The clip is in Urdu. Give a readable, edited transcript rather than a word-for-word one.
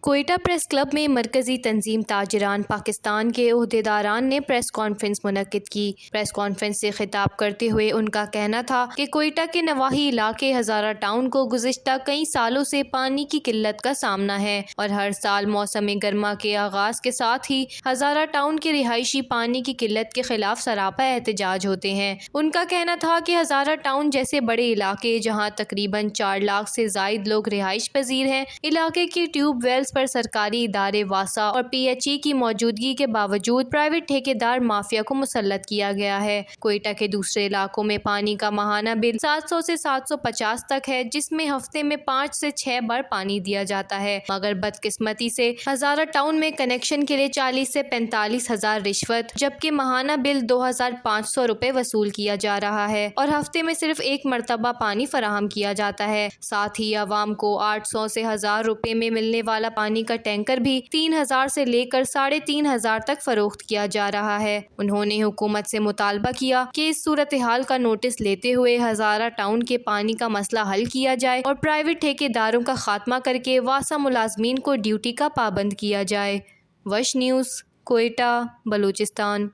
کوئٹہ پریس کلب میں مرکزی تنظیم تاجران پاکستان کے عہدیداران نے پریس کانفرنس منعقد کی۔ پریس کانفرنس سے خطاب کرتے ہوئے ان کا کہنا تھا کہ کوئٹہ کے نواحی علاقے ہزارہ ٹاؤن کو گزشتہ کئی سالوں سے پانی کی قلت کا سامنا ہے اور ہر سال موسم گرما کے آغاز کے ساتھ ہی ہزارہ ٹاؤن کے رہائشی پانی کی قلت کے خلاف سراپا احتجاج ہوتے ہیں۔ ان کا کہنا تھا کہ ہزارہ ٹاؤن جیسے بڑے علاقے جہاں تقریباً 4 لاکھ سے زائد لوگ رہائش پذیر ہیں، علاقے کی ٹیوب ویلز پر سرکاری ادارے واسا اور پی ایچ ای کی موجودگی کے باوجود پرائیویٹ ٹھیکیدار مافیا کو مسلط کیا گیا ہے۔ کوئٹہ کے دوسرے علاقوں میں پانی کا ماہانہ بل 700 سے 750 تک ہے، جس میں ہفتے میں 5 سے 6 بار پانی دیا جاتا ہے، مگر بدقسمتی سے ہزارہ ٹاؤن میں کنیکشن کے لیے 40 سے 45 ہزار رشوت جبکہ ماہانہ بل 2500 روپے وصول کیا جا رہا ہے اور ہفتے میں صرف ایک مرتبہ پانی فراہم کیا جاتا ہے۔ ساتھ ہی عوام کو 800 سے 1000 روپے میں ملنے والا پانی کا ٹینکر بھی 3000 سے لے کر 3500 تک فروخت کیا جا رہا ہے۔ انہوں نے حکومت سے مطالبہ کیا کہ اس صورتحال کا نوٹس لیتے ہوئے ہزارہ ٹاؤن کے پانی کا مسئلہ حل کیا جائے اور پرائیویٹ ٹھیکیداروں کا خاتمہ کر کے واسا ملازمین کو ڈیوٹی کا پابند کیا جائے۔ وش نیوز، کوئٹہ، بلوچستان۔